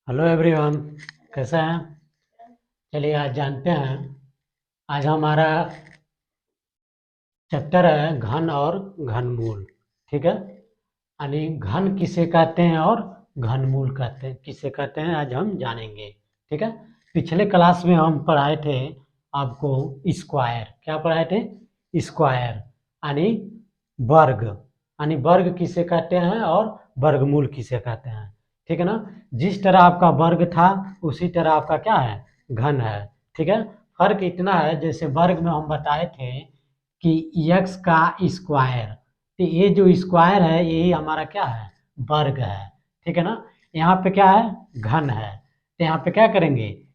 Hello everyone, कैसे हैं? चलिए आज जानते हैं। आज हमारा चैप्टर है घन और घनमूल। ठीक है, यानी घन किसे कहते हैं और घनमूल कहते हैं किसे कहते हैं, आज हम जानेंगे। ठीक है, पिछले क्लास में हम पढ़ाए थे आपको स्क्वायर। क्या पढ़ाए थे? स्क्वायर यानी वर्ग, यानी वर्ग किसे कहते हैं और वर्गमूल किसे कहते हैं। ठीक है ना? जिस तरह आपका वर्ग था उसी तरह आपका क्या है, घन है। ठीक है, फर्क इतना है, जैसे वर्ग में हम बताए थे कि यक्स का स्क्वायर, तो ये जो स्क्वायर है यही हमारा क्या है, वर्ग है। ठीक है ना? यहाँ पे क्या है, घन है, तो यहाँ पे क्या करेंगे,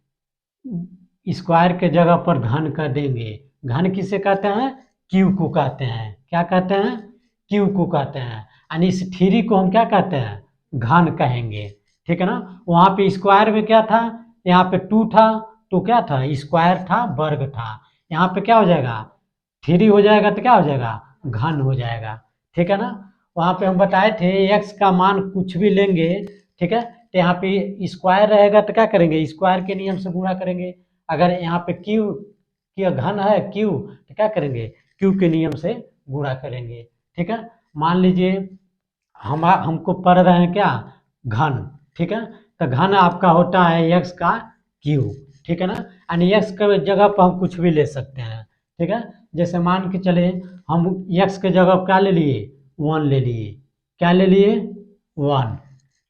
स्क्वायर के जगह पर घन कर देंगे। घन किसे कहते हैं? क्यू को कहते हैं। क्या कहते हैं? क्यू को कहते हैं। यानी इस थ्री को हम क्या कहते हैं, घन कहेंगे। ठीक है ना? वहाँ पे स्क्वायर में क्या था, यहाँ पे टू था, तो क्या था, स्क्वायर था, वर्ग था। यहाँ पे क्या हो जाएगा, थ्री हो जाएगा, तो क्या हो जाएगा, घन हो जाएगा। ठीक है ना? वहाँ पे हम बताए थे एक्स का मान कुछ भी लेंगे, ठीक है, तो यहाँ पे स्क्वायर रहेगा तो क्या करेंगे, स्क्वायर के नियम से गुणा करेंगे। अगर यहाँ पे क्यू की घन है क्यू, तो क्या करेंगे, क्यू के नियम से गुणा करेंगे। ठीक है, मान लीजिए हमको पढ़ रहे हैं क्या, घन। ठीक है, तो घन आपका होता है एक्स का क्यू। ठीक है ना? यानी एक्स के जगह पर हम कुछ भी ले सकते हैं। ठीक है, जैसे मान के चले हम एक्स के जगह पर क्या ले लिए, वन ले लिए। क्या ले लिए, वन।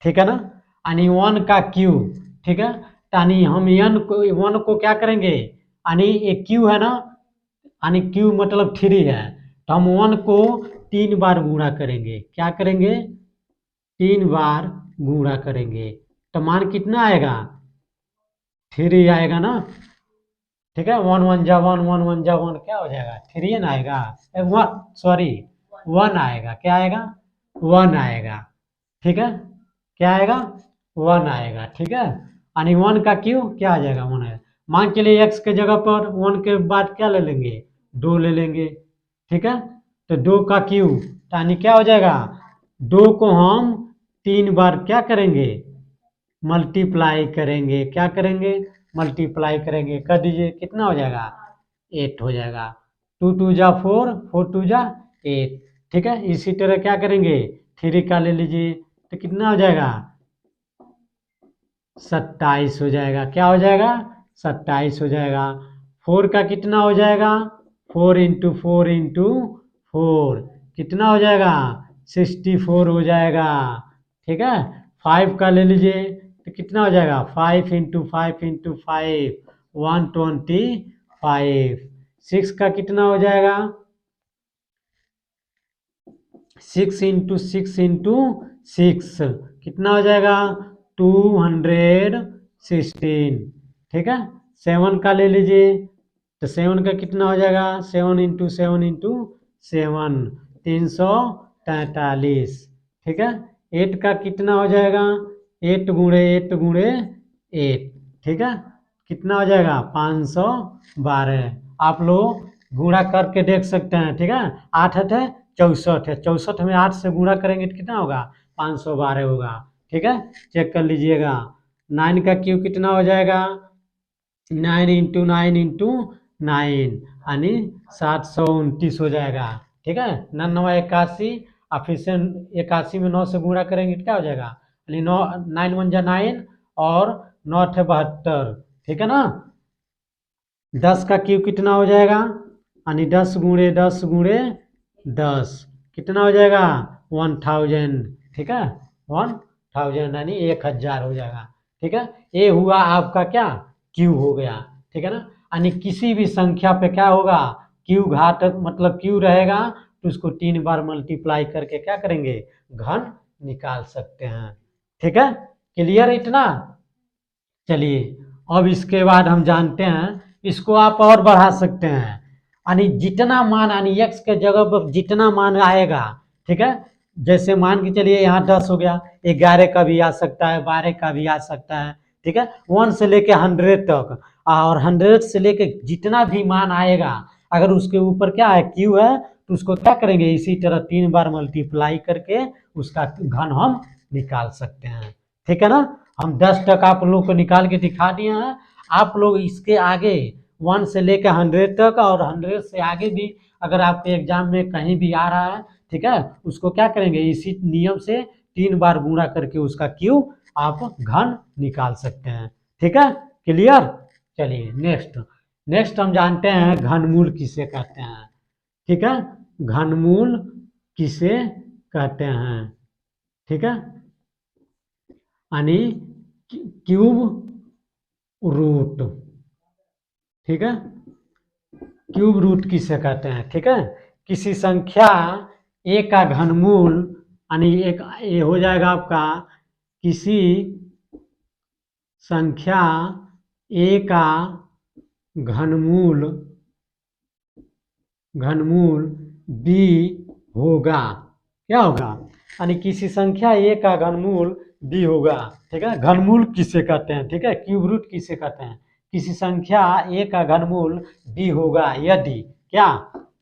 ठीक है ना? यानी वन का क्यू। ठीक है, यानी हम एन को, वन को क्या करेंगे, यानी एक क्यू है ना, यानी क्यू मतलब थ्री है, तो हम वन को 3 बार गुणा करेंगे। क्या करेंगे, 3 बार गुणा करेंगे, तो मान कितना आएगा, थ्री आएगा ना। ठीक है, वन वन जा वन, वन वन जा वन, क्या हो जाएगा, थ्री ना आएगा, वन सॉरी, वन आएगा। क्या आएगा, वन आएगा। ठीक है, क्या आएगा, वन आएगा। ठीक है, यानी वन का क्यू क्या आ जाएगा, वन आएगा। मान के लिए एक्स के जगह पर वन के बाद क्या ले लेंगे, दो ले लेंगे। ठीक है, तो दो का क्यू, यानी क्या हो जाएगा, दो को हम 3 बार क्या करेंगे, मल्टीप्लाई करेंगे। क्या करेंगे, मल्टीप्लाई करेंगे। कर दीजिए, कितना हो जाएगा, 8 हो जाएगा। टू टू जा फोर, फोर टू जा 8। ठीक है, इसी तरह क्या करेंगे, थ्री का ले लीजिए, तो कितना हो जाएगा, 27 हो जाएगा। क्या हो जाएगा, 27 हो जाएगा। फोर का कितना हो जाएगा, four into four into four, कितना हो जाएगा, 64 हो जाएगा। ठीक है, फाइव का ले लीजिए, तो कितना हो जाएगा, five into five into five 125। Six का कितना हो जाएगा, six into six into six, कितना हो जाएगा, 216। ठीक है, सेवन का ले लीजिए, तो सेवन का कितना हो जाएगा, seven into seven into seven, 343। ठीक है, एट का कितना हो जाएगा, एट गुणे एट। ठीक है, कितना हो जाएगा, 512। आप लोग गुणा करके देख सकते हैं। ठीक है, आठ है 64 है, 64 में 8 से गुणा करेंगे तो कितना होगा, 512 होगा। ठीक है, चेक कर लीजिएगा। नाइन का क्यू कितना हो जाएगा, nine into nine into nine, यानी 729 हो जाएगा। ठीक है, 9 9 81, और फिर से 81 में 9 से गुणा करेंगे तो क्या हो जाएगा, यानी 9 नाइन वन जा 9 और 9 72। ठीक है ना? 10 का क्यू कितना हो जाएगा, यानी 10 गुणे 10 कितना हो जाएगा, 1000। ठीक है, 1000 यानी 1000 हो जाएगा। ठीक है, ये हुआ आपका क्या, क्यू हो गया। ठीक है ना? यानी किसी भी संख्या पे क्या होगा, क्यू घात मतलब क्यू रहेगा, तो उसको 3 बार मल्टीप्लाई करके क्या करेंगे, घन निकाल सकते हैं। ठीक है, क्लियर इतना? चलिए, अब इसके बाद हम जानते हैं, इसको आप और बढ़ा सकते हैं, यानी जितना मान, यानी एक्स के जगह पर जितना मान आएगा। ठीक है, जैसे मान के चलिए यहाँ 10 हो गया, 11 का भी आ सकता है, 12 का भी आ सकता है। ठीक है, 1 से लेके 100 तक, और 100 से लेके जितना भी मान आएगा, अगर उसके ऊपर क्या है, क्यू है, तो उसको क्या करेंगे, इसी तरह 3 बार मल्टीप्लाई करके उसका घन हम निकाल सकते हैं। ठीक है ना? हम 10 तक आप लोग को निकाल के दिखा दिए हैं। आप लोग इसके आगे 1 से लेकर 100 तक और 100 से आगे भी अगर आपके एग्जाम में कहीं भी आ रहा है, ठीक है, उसको क्या करेंगे, इसी नियम से 3 बार गुणा करके उसका क्यूब आप घन निकाल सकते हैं। ठीक है, क्लियर। चलिए नेक्स्ट हम जानते हैं घनमूल किसे कहते हैं। ठीक है, घनमूल किसे कहते हैं। ठीक है, यानी क्यूब रूट। ठीक है, क्यूब रूट किसे कहते हैं। ठीक है, किसी संख्या ए का घनमूल, यानी एक ये हो जाएगा आपका किसी संख्या ए का घनमूल बी होगा। क्या होगा, यानी किसी संख्या ए का घनमूल बी होगा। ठीक है, घनमूल किसे कहते हैं। ठीक है, क्यूब रूट किसे कहते हैं, किसी संख्या ए का घनमूल बी होगा यदि क्या,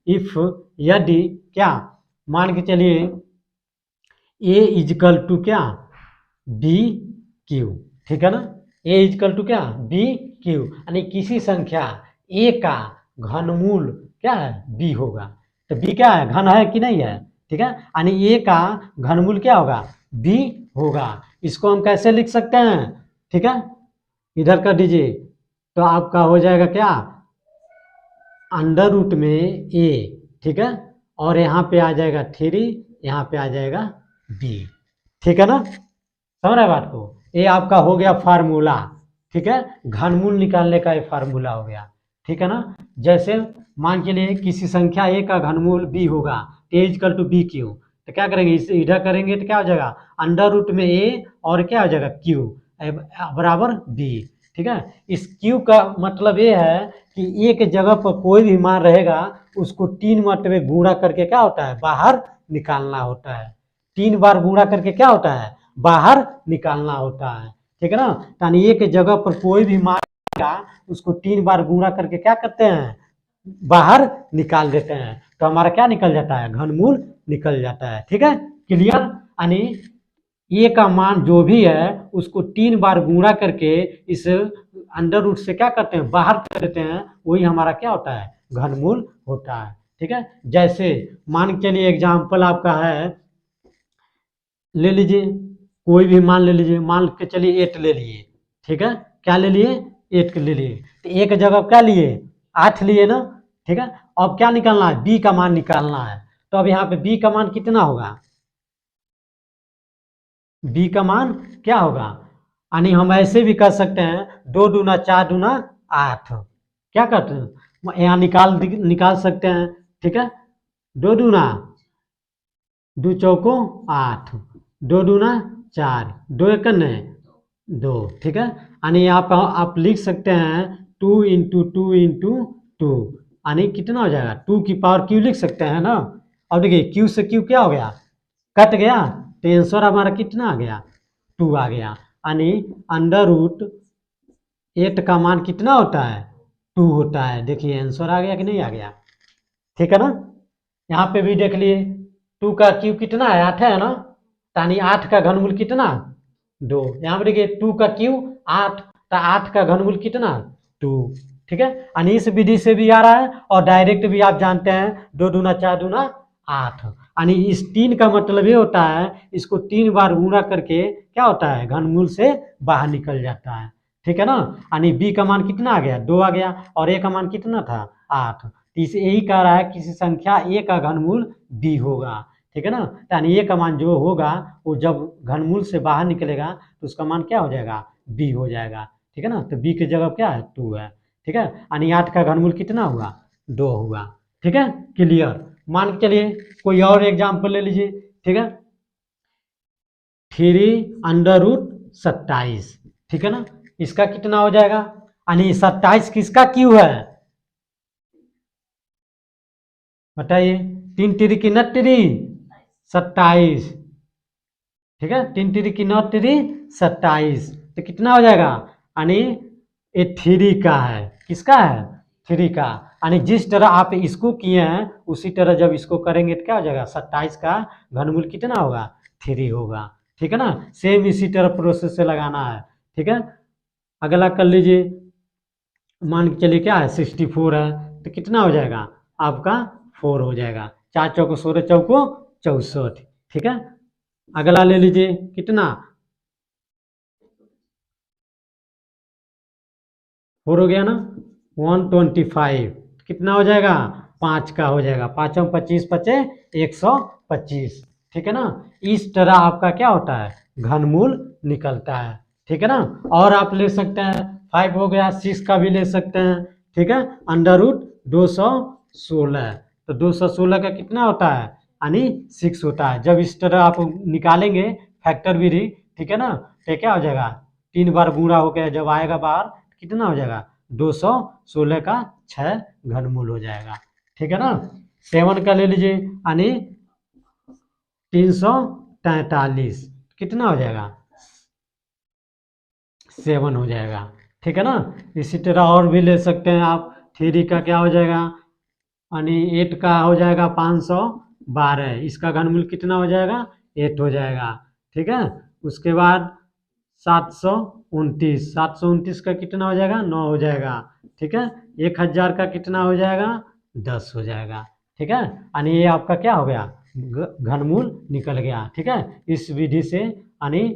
इफ यदि क्या, मान के चलिए ए इजकल टू क्या, बी क्यू। ठीक है ना, ए इजकल टू क्या, बी क्यू, यानी किसी संख्या ए का घनमूल क्या है, बी होगा। तो बी क्या है, घन है कि नहीं है। ठीक है, यानी ए का घनमूल क्या होगा, बी होगा। इसको हम कैसे लिख सकते हैं। ठीक है, इधर कर दीजिए, तो आपका हो जाएगा क्या, अंडर रूट में ए। ठीक है, और यहाँ पे आ जाएगा 3, यहाँ पे आ जाएगा बी। ठीक है ना, समझ रहे बात को। ये आपका हो गया फार्मूला। ठीक है, घनमूल निकालने का ये फार्मूला हो गया। ठीक है ना, जैसे मान के लिए किसी संख्या ए का घनमूल बी होगा, ए इजकल टू बी क्यू, तो क्या करेंगे, इसे इधर करेंगे तो क्या हो जाएगा, अंडर रूट में ए और क्या हो जाएगा क्यू बराबर बी। ठीक है, इस क्यू का मतलब ये है कि एक जगह पर कोई भी मान रहेगा उसको 3 मरतबे गुणा करके क्या होता है, बाहर निकालना होता है। 3 बार गुणा करके क्या होता है, बाहर निकालना होता है। ठीक है ना, यानी एक जगह पर कोई भी मान का उसको 3 बार गुणा करके क्या करते हैं, बाहर निकाल देते हैं, तो हमारा क्या निकल जाता है, घनमूल निकल जाता है। ठीक है, क्लियर। यानी ए का मान जो भी है उसको 3 बार गुणा करके इस अंडर रूट से क्या करते हैं, बाहर कर देते हैं, वही हमारा क्या होता है, घनमूल होता है। ठीक है, जैसे मान के लिए एग्जाम्पल आपका है, ले लीजिए कोई भी मान ले लीजिए, मान के चलिए 8 ले लिए। ठीक है, क्या ले लिए, 8 ले लिए, तो एक जगह क्या लिए, 8 लिए ना। ठीक है, अब क्या निकालना है, बी का मान निकालना है। तो अब यहाँ पे बी का मान कितना होगा, बी का मान क्या होगा, यानी हम ऐसे भी कर सकते हैं 2 दूना 4 दूना 8, क्या करते हैं यहाँ निकाल सकते हैं। ठीक है, 2 दूना 2 चौको 8, 2 दूना 4, 2 एक 2। ठीक है, यानी आप लिख सकते हैं 2 इंटू 2 इंटू 2, यानी कितना हो जाएगा, 2 की पावर क्यू लिख सकते हैं ना। अब देखिए क्यू से क्यू क्या हो गया, कट गया, तो आंसर हमारा कितना आ गया, 2 आ गया। यानी अंडर रूट 8 का मान कितना होता है, 2 होता है। देखिए आंसर आ गया कि नहीं आ गया। ठीक है ना, यहाँ पे भी देख लिए 2 का क्यू कितना है, 8 है ना, यानी 8 का घनमूल कितना, 2। यहाँ पे देखिए 2 का क्यू 8, तो 8 का घनमूल कितना, 2। ठीक है, यानी इस विधि से भी आ रहा है और डायरेक्ट भी आप जानते हैं 2 दूना 4 दूना 8, यानी इस 3 का मतलब ये होता है इसको 3 बार गुणा करके क्या होता है, घनमूल से बाहर निकल जाता है। ठीक है ना, यानी बी का मान कितना आ गया, 2 आ गया, और ए का मान कितना था, 8। तो इसे यही कह रहा है किसी संख्या ए का घनमूल बी होगा। ठीक है ना, यानी ए का मान जो होगा वो जब घनमूल से बाहर निकलेगा तो उसका मान क्या हो जाएगा, बी हो जाएगा। ठीक है ना, तो बी की जगह क्या है, 2 है। ठीक है, यानी 8 का घनमूल कितना हुआ, 2 हुआ। ठीक है, क्लियर। मान के चलिए कोई और एग्जाम्पल ले लीजिए। ठीक है, 3 अंडर रूट 27। ठीक है ना, इसका कितना हो जाएगा, यानी 27 किसका क्यू है, बताइए, 3 3 की 27। ठीक है, 3 3 की 27, तो कितना हो जाएगा, यानी ये 3 का है, किसका है, 3 का। यानी जिस तरह आप इसको किए हैं उसी तरह जब इसको करेंगे तो क्या हो जाएगा, 27 का घनमूल कितना होगा, 3 होगा। ठीक है ना, सेम इसी तरह प्रोसेस से लगाना है। ठीक है। अगला कर लीजिए, मान के चलिए क्या है 64 है, तो कितना हो जाएगा आपका 4 हो जाएगा। 4 चौको 16, चौको 64, ठीक है। अगला ले लीजिए, कितना 4 हो गया ना, 125, कितना हो जाएगा 5 का हो जाएगा। 5 में 25 बचे 125, ठीक है ना। इस तरह आपका क्या होता है घनमूल निकलता है, ठीक है ना। और आप ले सकते हैं 5 हो गया, 6 का भी ले सकते हैं, ठीक है। अंडर रूट 216, तो 216 का कितना होता है यानी 6 होता है। जब इस तरह आप निकालेंगे फैक्टर विधि, ठीक है ना, तो क्या हो जाएगा 3 बार गुणा होकर जब आएगा बाहर कितना हो जाएगा 216 का 6 घनमूल हो जाएगा, ठीक है ना। 7 का ले लीजिए यानी 343, कितना हो जाएगा 7 हो जाएगा, ठीक है ना। इसी तरह और भी ले सकते हैं आप। 3 का क्या हो जाएगा यानी 8 का हो जाएगा 512, इसका घनमूल कितना हो जाएगा 8 हो जाएगा, ठीक है। उसके बाद 729, 729 का कितना हो जाएगा 9 हो जाएगा, ठीक है। 1000 का कितना हो जाएगा 10 हो जाएगा, ठीक है। यानी ये आपका क्या हो गया घनमूल निकल गया, ठीक है। इस विधि से यानी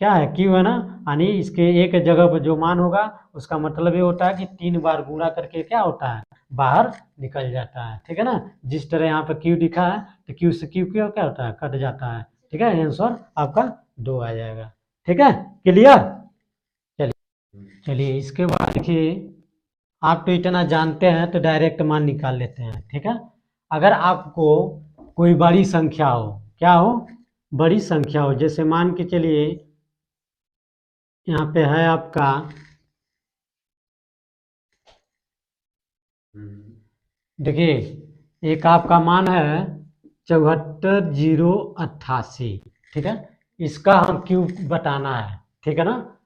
क्या है क्यू है ना, यानी इसके एक जगह पर जो मान होगा उसका मतलब ये होता है कि 3 बार गुणा करके क्या होता है बाहर निकल जाता है, ठीक है ना। जिस तरह यहाँ पे क्यू दिखा है तो क्यू से क्यू क्या क्या होता है कट जाता है, ठीक है। आंसर आपका 2 आ जाएगा, ठीक है। क्लियर। चलिए चलिए इसके बाद देखिए, आप तो इतना जानते हैं तो डायरेक्ट मान निकाल लेते हैं, ठीक है। अगर आपको कोई बड़ी संख्या हो, क्या हो बड़ी संख्या हो, जैसे मान के चलिए यहाँ पे है आपका देखिए एक आपका मान है 74,088, ठीक है। इसका हम क्यूब बताना है, ठीक है ना,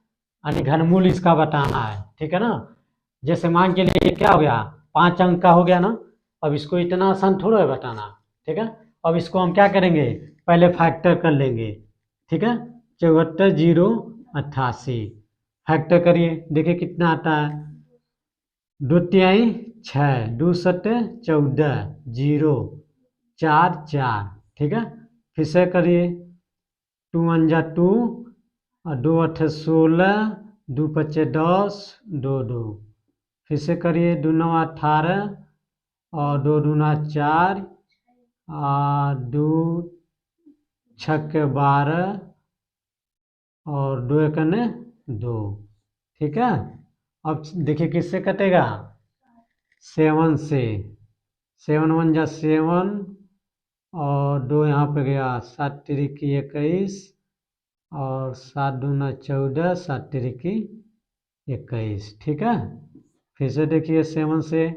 यानी घनमूल इसका बताना है, ठीक है ना। जैसे मान के लिए क्या हो गया 5 अंक का हो गया ना, अब इसको इतना आसान थोड़ा है बताना, ठीक है। अब इसको हम क्या करेंगे पहले फैक्टर कर लेंगे, ठीक है। 74,088 फैक्टर करिए, देखिए कितना आता है 2 तिहाई 6, 2 सत्ते 14, 0 4 4, ठीक है। फिर से करिए 2 1 जा 2 और 2 8 16, 2 5 10, 2 2, फिर से करिए 2 9 18 और 2 दूना 4 और 2 6 12 और 2 एक 2, ठीक है। अब देखिए किससे कटेगा 7 से, 7 1 जा 7 और 2 यहाँ पे गया 7 तिरिकी 21 और 7 दूना 14, 7 तिरिकी 21, ठीक है। फिर से देखिए 7 से,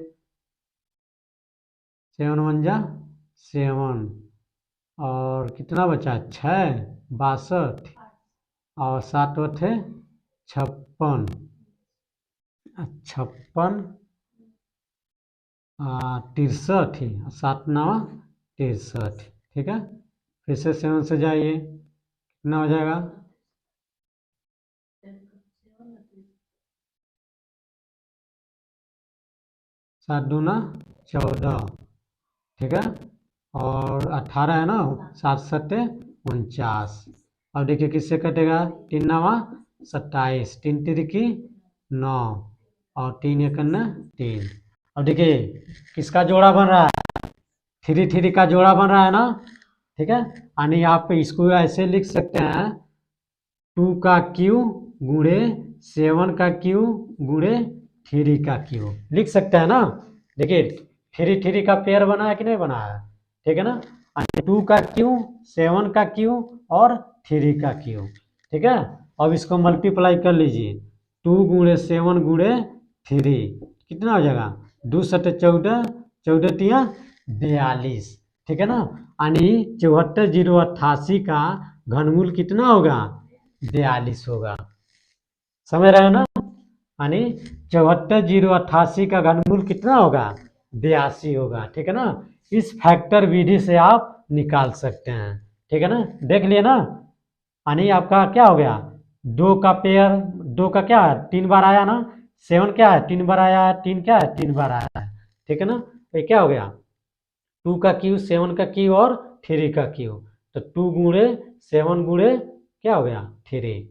7 1 जा 7 और कितना बचा 6 62 और 7 8 56, 56 63, 7 9 63, ठीक है। फिर से 7 से जाइए कितना हो जाएगा 7 दूना 14, ठीक है। और 18 है ना 7 7 49। अब देखिए किससे कटेगा 3 9 27, 3 तिरिकी 9 और 3 एक 3। अब देखिए किसका जोड़ा बन रहा है 3 3 का जोड़ा बन रहा है ना, ठीक है। यानी आप इसको ऐसे लिख सकते हैं 2 का क्यू गुणे 7 का क्यू गुणे 3 का क्यू लिख सकते हैं ना। देखिए 3 3 का पेयर बना है कि नहीं बना है, ठीक है ना। 2 का क्यू 7 का क्यू और 3 का क्यू, ठीक है। अब इसको मल्टीप्लाई कर लीजिए 2 गुणे 7 गुणे 3 कितना हो जाएगा 2 7 14, 14 तिया 42, ठीक है ना। यानी 74,088 का घनमूल कितना होगा 42 होगा, समझ रहे हो ना। यानी 74,088 का घनमूल कितना होगा 82 होगा, ठीक है ना। इस फैक्टर विधि से आप निकाल सकते हैं, ठीक है ना। देख लिए ना, यानी आपका क्या हो गया दो का पेयर, दो का क्या है 3 बार आया ना, 7 क्या है 3 बार आया है, 3 क्या है 3 बार आया है, ठीक है ना। तो ये क्या हो गया 2 का क्यू, 7 का क्यू और 3 का क्यू, तो 2 गुणे 7 गुणे क्या हो गया 3,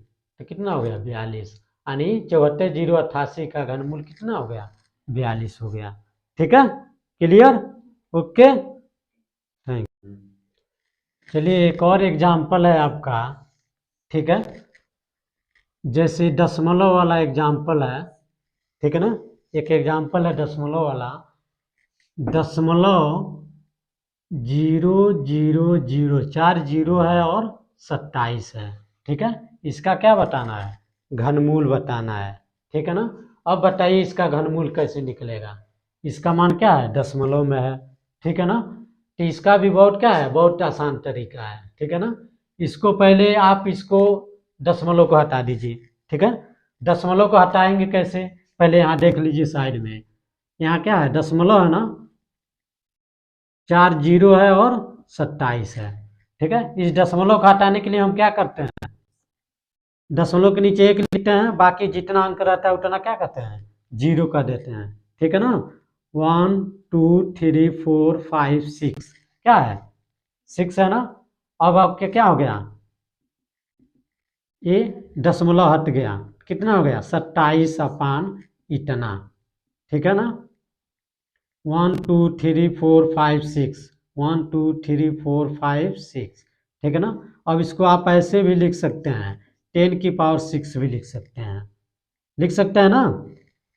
तो कितना हो गया 42, यानी 74,088 का घनमूल कितना हो गया 42 हो गया। ठीक है, क्लियर, ओके, थैंक यू। चलिए एक और एग्जाम्पल है आपका, ठीक है, जैसे दशमलव वाला एग्जाम्पल है, ठीक है ना, एक एग्जाम्पल है दशमलव वाला, दशमलव 000, 4 जीरो है और 27 है, ठीक है, इसका क्या बताना है घनमूल बताना है, ठीक है ना। अब बताइए इसका घनमूल कैसे निकलेगा, इसका मान क्या है दशमलव में है, ठीक है ना, तो इसका भी बहुत क्या है बहुत आसान तरीका है, ठीक है ना। इसको पहले आप इसको दशमलव को हटा दीजिए, ठीक है, दशमलव को हटाएंगे कैसे, पहले यहाँ देख लीजिए साइड में, यहाँ क्या है दशमलव है ना, 4 जीरो है और 27 है, ठीक है। इस दशमलव को हटाने के लिए हम क्या करते हैं, दशमलव के नीचे 1 लिखते हैं, बाकी जितना अंक रहता है उतना क्या कहते हैं जीरो का देते हैं, ठीक है ना। 1 2 3 4 5 6 क्या है 6 है ना। अब आपके क्या हो गया, ये दशमलव हट गया, कितना हो गया 27 अपान इतना, ठीक है ना। 1 2 3 4 5 6, 1 2 3 4 5 6, ठीक है ना। अब इसको आप ऐसे भी लिख सकते हैं 10 की पावर 6 भी लिख सकते हैं, लिख सकते हैं ना,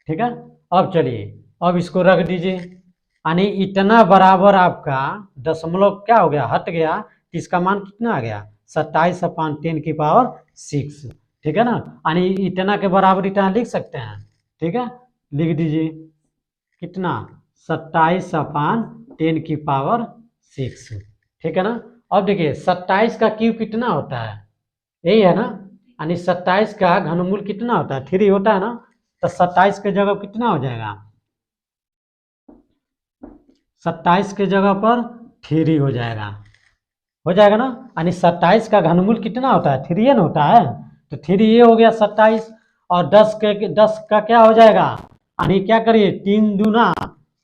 ठीक है। अब चलिए अब इसको रख दीजिए, यानी इतना बराबर आपका दशमलव क्या हो गया हट गया, तो इसका मान कितना आ गया 27 अपान 10 की पावर 6, ठीक है ना, यानी इतना के बराबर इतना लिख सकते हैं, ठीक है, लिख दीजिए कितना 27 अपान 10 की पावर 6, ठीक है ना। अब देखिए 27 का क्यूब कितना होता है, यही है ना, यानी 27 का घनमूल कितना होता है 3 होता है ना, तो 27 के जगह कितना हो जाएगा, 27 के जगह पर 3 हो जाएगा ना, यानी 27 का घनमूल कितना होता है 3 न होता है, तो 3 ये हो गया 27, और 10 का क्या हो जाएगा, यानी क्या करिए 3 दूना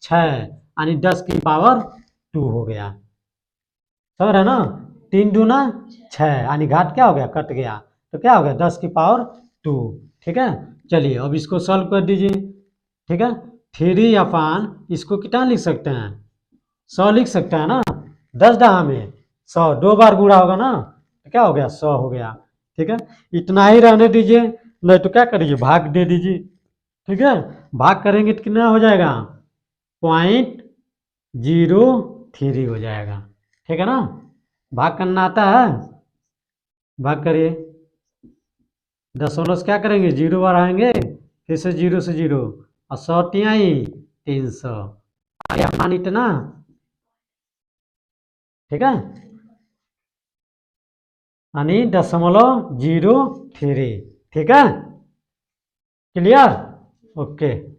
6, यानी 10 की पावर 2 हो गया, समझ रहे ना, 3 दूना 6, यानी घात क्या हो गया कट गया, तो क्या हो गया 10 की पावर 2, ठीक है। चलिए अब इसको सॉल्व कर दीजिए, ठीक है, 3 अपान इसको कितना लिख सकते हैं 100 लिख सकते हैं ना, 10 दहा में 100 2 बार गुणा होगा ना, तो क्या हो गया 100 हो गया, ठीक है। इतना ही रहने दीजिए, नहीं तो क्या करिए भाग दे दीजिए, ठीक है, भाग करेंगे तो कितना हो जाएगा 0.03 हो जाएगा, ठीक है ना। भाग करना आता है, भाग करिए, दशमलव से क्या करेंगे 0 बार आएंगे, फिर से 0 से 0, और 100 तिहाई 300, आया मान इतना, ठीक है, यानी 0.03, ठीक है, क्लियर, ओके।